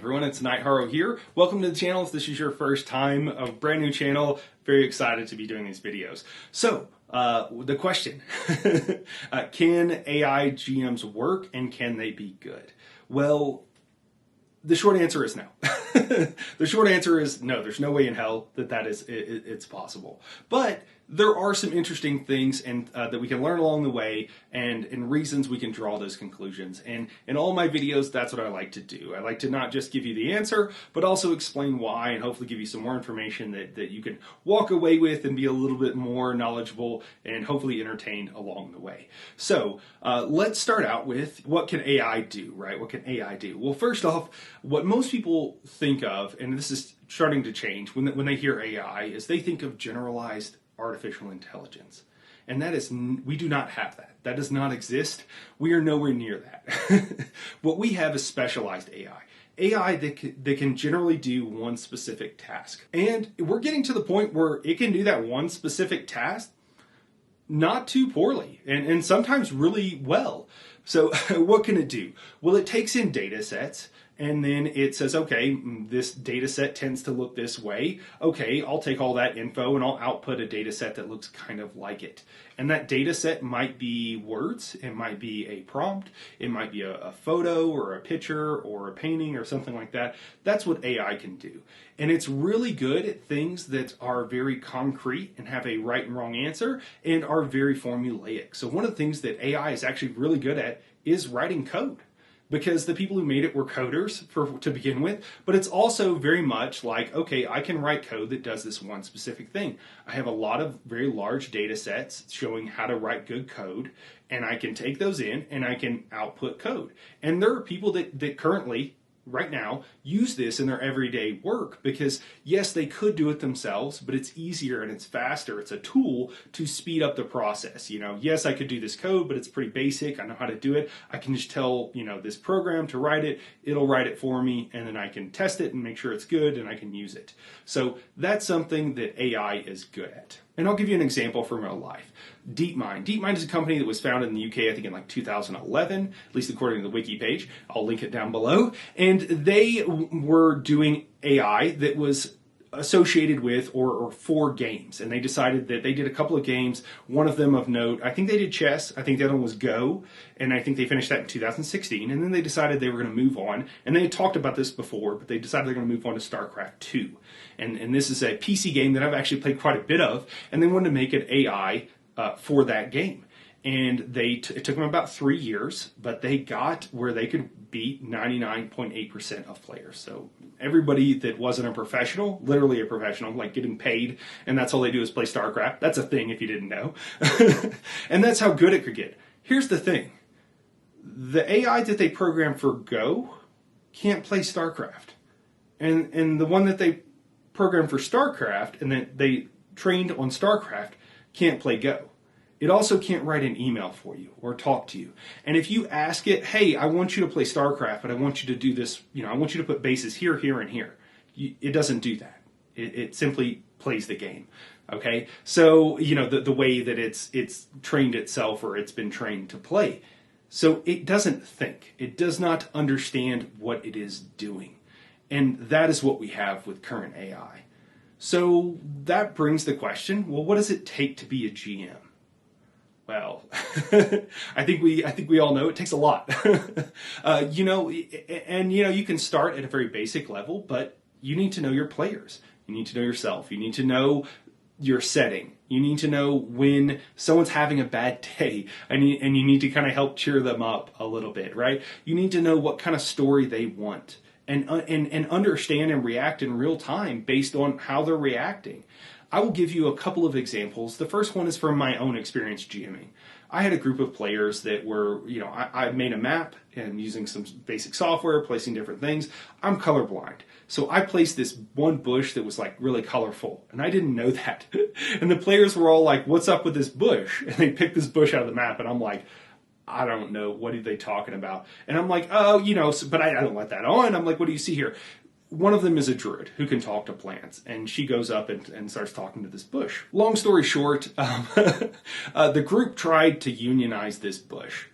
everyone, it's Nightharo here. Welcome to the channel. If this is your first time, a brand new channel, very excited to be doing these videos. So, the question, can AI GMs work and can they be good? Well, the short answer is no. The short answer is no, there's no way in hell that it's possible. But there are some interesting things and that we can learn along the way and reasons we can draw those conclusions. And in all my videos, that's what I like to do. I like to not just give you the answer, but also explain why and hopefully give you some more information that you can walk away with and be a little bit more knowledgeable and hopefully entertained along the way. So let's start out with what can AI do, right? What can AI do? Well, first off, what most people think of, and this is starting to change when they hear AI, is they think of generalized artificial intelligence. And that is, we do not have that. That does not exist. We are nowhere near that. What we have is specialized AI. AI that can generally do one specific task. And we're getting to the point where it can do that one specific task not too poorly and sometimes really well. So what can it do? Well, it takes in data sets. And then it says, okay, this data set tends to look this way. Okay, I'll take all that info and I'll output a data set that looks kind of like it. And that data set might be words, it might be a prompt, it might be a photo or a picture or a painting or something like that. That's what AI can do. And it's really good at things that are very concrete and have a right and wrong answer and are very formulaic. So one of the things that AI is actually really good at is writing code. Because the people who made it were coders to begin with, but it's also very much like, okay, I can write code that does this one specific thing. I have a lot of very large data sets showing how to write good code, and I can take those in and I can output code. And there are people that currently, right now, use this in their everyday work because, yes, they could do it themselves, but it's easier and it's faster. It's a tool to speed up the process. You know, yes, I could do this code, but it's pretty basic. I know how to do it. I can just tell, this program to write it. It'll write it for me, and then I can test it and make sure it's good, and I can use it. So that's something that AI is good at. And I'll give you an example from real life. DeepMind. DeepMind is a company that was founded in the UK, I think in like 2011, at least according to the Wiki page. I'll link it down below. And they were doing AI that was associated with or for games. And they decided that they did a couple of games, one of them of note. I think they did chess. I think the other one was Go. And I think they finished that in 2016. And then they decided they were going to move on. And they had talked about this before, but they decided they're going to move on to StarCraft 2. And this is a PC game that I've actually played quite a bit of. And they wanted to make an AI for that game. And it took them about 3 years, but they got where they could beat 99.8% of players. So everybody that wasn't a professional, literally a professional, like getting paid, and that's all they do is play StarCraft. That's a thing if you didn't know. And that's how good it could get. Here's the thing. The AI that they programmed for Go can't play StarCraft. And the one that they programmed for StarCraft and that they trained on StarCraft can't play Go. It also can't write an email for you or talk to you. And if you ask it, hey, I want you to play StarCraft, but I want you to do this, I want you to put bases here, here, and here. It doesn't do that. It simply plays the game. Okay? So, the way that it's trained itself or it's been trained to play. So it doesn't think. It does not understand what it is doing. And that is what we have with current AI. So that brings the question, well, what does it take to be a GM? Well, I think we all know it takes a lot. You can start at a very basic level, but you need to know your players. You need to know yourself. You need to know your setting. You need to know when someone's having a bad day, and you need to kind of help cheer them up a little bit, right? You need to know what kind of story they want and understand and react in real time based on how they're reacting. I will give you a couple of examples. The first one is from my own experience GMing. I had a group of players that were, I made a map and using some basic software, placing different things. I'm colorblind. So I placed this one bush that was like really colorful, and I didn't know that. And the players were all like, what's up with this bush? And they picked this bush out of the map, and I'm like, I don't know, what are they talking about? And I'm like, but I don't let that on. I'm like, what do you see here? one of them is a druid who can talk to plants, and she goes up and starts talking to this bush. Long story short, the group tried to unionize this bush.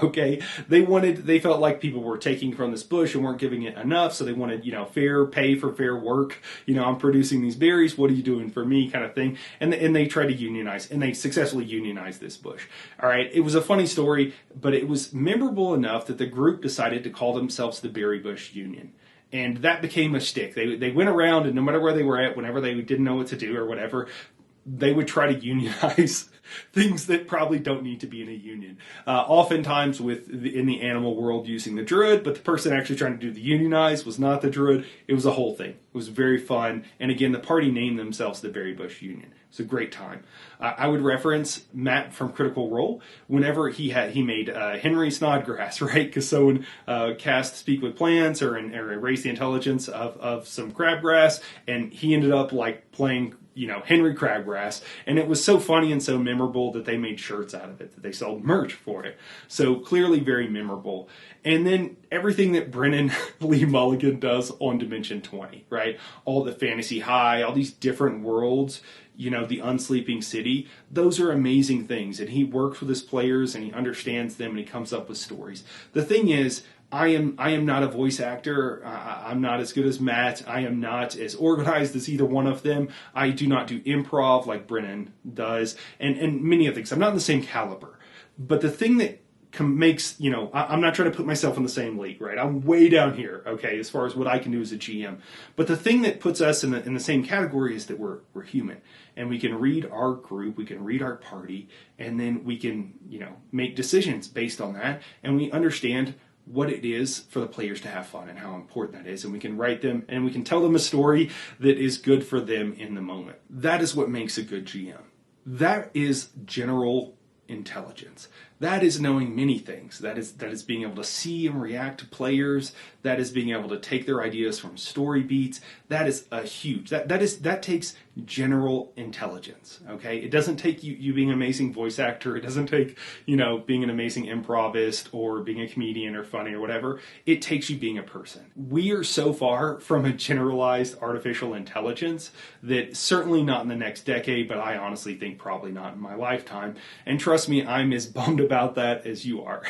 Okay, they felt like people were taking from this bush and weren't giving it enough, so they wanted, fair pay for fair work. I'm producing these berries, what are you doing for me, kind of thing. And they tried to unionize, and they successfully unionized this bush. All right, it was a funny story, but it was memorable enough that the group decided to call themselves the Berry Bush Union. And that became a shtick. They went around, and no matter where they were at, whenever they didn't know what to do or whatever, they would try to unionize things that probably don't need to be in a union. Oftentimes in the animal world using the druid, but the person actually trying to do the unionize was not the druid. It was a whole thing. It was very fun. And again, the party named themselves the Berry Bush Union. It was a great time. I would reference Matt from Critical Role whenever he made Henry Snodgrass, right? Because someone cast Speak with Plants or Erase the Intelligence of some crabgrass, and he ended up playing Henry Crabgrass, and it was so funny and so memorable that they made shirts out of it, that they sold merch for it. So clearly very memorable. And then everything that Brennan Lee Mulligan does on Dimension 20, right? All the Fantasy High, all these different worlds, the Unsleeping City, those are amazing things. And he works with his players and he understands them and he comes up with stories. The thing is, I am not a voice actor. I'm not as good as Matt. I am not as organized as either one of them. I do not do improv like Brennan does, and many other things. I'm not in the same caliber. But the thing that makes, I'm not trying to put myself in the same league, right? I'm way down here, okay, as far as what I can do as a GM. But the thing that puts us in the same category is that we're human. And we can read our group, we can read our party, and then we can, make decisions based on that. And we understand what it is for the players to have fun and how important that is, and we can write them and we can tell them a story that is good for them in the moment. That is what makes a good GM. That is general intelligence. That is knowing many things. That is being able to see and react to players. That is being able to take their ideas from story beats. That is a huge, that takes general intelligence, okay? It doesn't take you being an amazing voice actor. It doesn't take, being an amazing improvist or being a comedian or funny or whatever. It takes you being a person. We are so far from a generalized artificial intelligence that certainly not in the next decade, but I honestly think probably not in my lifetime. And trust me, I'm as bummed about that as you are.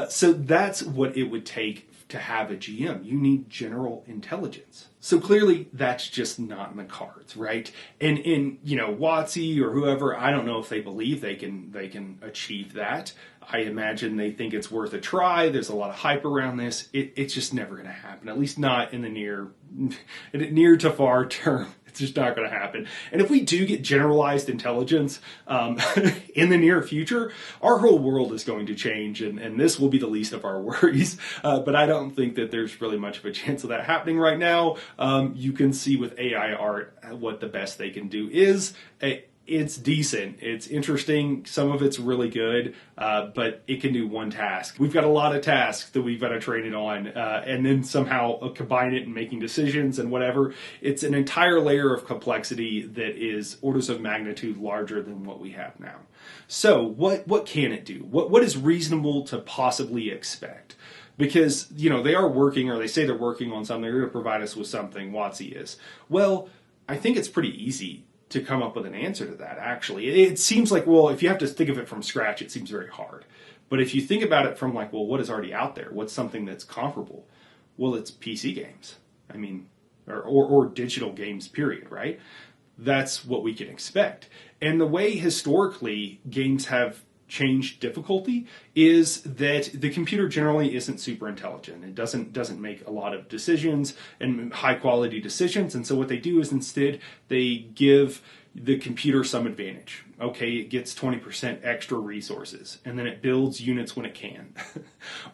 So that's what it would take to have a GM. You need general intelligence. So clearly that's just not in the cards, right? And in, WotC or whoever, I don't know if they believe they can achieve that. I imagine they think it's worth a try. There's a lot of hype around this. It's just never going to happen, at least not in the near to far term. It's just not going to happen. And if we do get generalized intelligence in the near future, our whole world is going to change, and this will be the least of our worries. But I don't think that there's really much of a chance of that happening right now. You can see with AI art what the best they can do is. It's decent. It's interesting. Some of it's really good, but it can do one task. We've got a lot of tasks that we've got to train it on, and then somehow combine it in making decisions and whatever. It's an entire layer of complexity that is orders of magnitude larger than what we have now. So what can it do? What is reasonable to possibly expect? Because, they are working, or they say they're working on something. They're going to provide us with something, WotC is. Well, I think it's pretty easy to come up with an answer to that, actually. It seems like, if you have to think of it from scratch, it seems very hard. But if you think about it from what is already out there? What's something that's comparable? Well, it's PC games. I mean, or digital games, period, right? That's what we can expect. And the way historically games have changed difficulty is that the computer generally isn't super intelligent. It doesn't make a lot of decisions and high quality decisions. And so what they do is instead they give the computer some advantage. Okay, it gets 20% extra resources, and then it builds units when it can.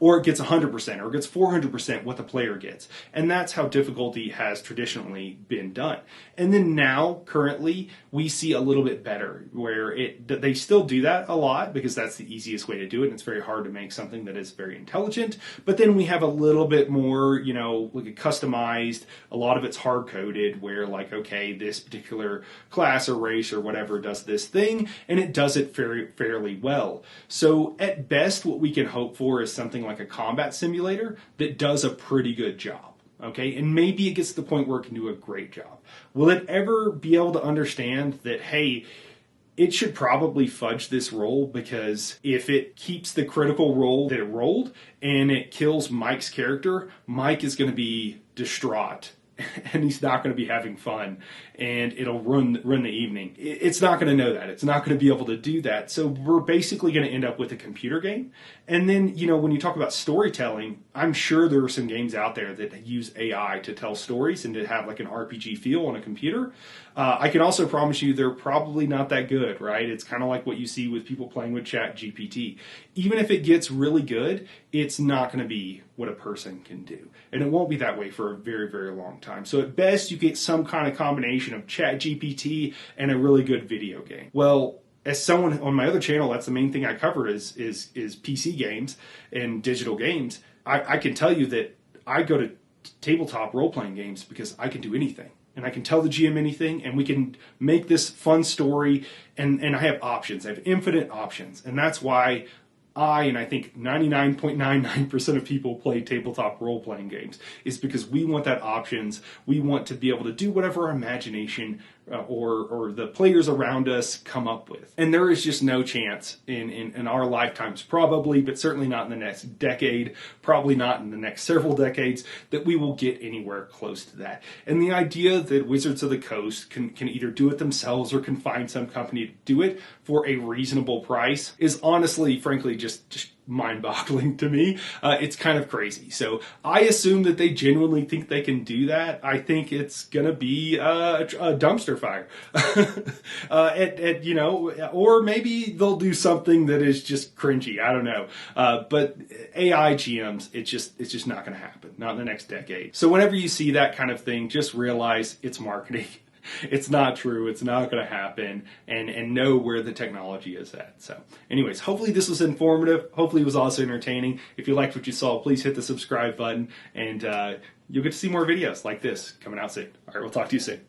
Or it gets 100%, or it gets 400% what the player gets. And that's how difficulty has traditionally been done. And then now, currently, we see a little bit better, where they still do that a lot, because that's the easiest way to do it, and it's very hard to make something that is very intelligent. But then we have a little bit more, customized, a lot of it's hard-coded, where okay, this particular class or race or whatever does this thing, and it does it fairly well. So at best, what we can hope for is something like a combat simulator that does a pretty good job. okay? And maybe it gets to the point where it can do a great job. Will it ever be able to understand that, hey, it should probably fudge this roll, because if it keeps the critical roll that it rolled and it kills Mike's character, Mike is going to be distraught and he's not going to be having fun, and it'll ruin the evening. It's not going to know that. It's not going to be able to do that. So we're basically going to end up with a computer game. And then, you know, when you talk about storytelling, I'm sure there are some games out there that use AI to tell stories and to have like an RPG feel on a computer. I can also promise you they're probably not that good, right? It's kind of like what you see with people playing with ChatGPT. Even if it gets really good, it's not going to be what a person can do. And it won't be that way for a very, very long time. So at best, you get some kind of combination of ChatGPT and a really good video game. Well, as someone on my other channel, that's the main thing I cover is PC games and digital games. I can tell you that I go to tabletop role-playing games because I can do anything. And I can tell the GM anything, and we can make this fun story, and I have options. I have infinite options. And that's why and I think 99.99% of people play tabletop role-playing games, is because we want that options. We want to be able to do whatever our imagination or the players around us come up with. And there is just no chance in our lifetimes, probably, but certainly not in the next decade, probably not in the next several decades, that we will get anywhere close to that. And the idea that Wizards of the Coast can either do it themselves or can find some company to do it for a reasonable price is honestly, frankly, just mind-boggling to me. It's kind of crazy. So I assume that they genuinely think they can do that. I think it's going to be a dumpster fire. You know, or maybe they'll do something that is just cringy. I don't know. But AI GMs, it's just not going to happen. Not in the next decade. So whenever you see that kind of thing, just realize it's marketing. It's not true. It's not going to happen, and know where the technology is at. So anyways, hopefully this was informative. Hopefully it was also entertaining. If you liked what you saw, please hit the subscribe button, and you'll get to see more videos like this coming out soon. All right, we'll talk to you soon.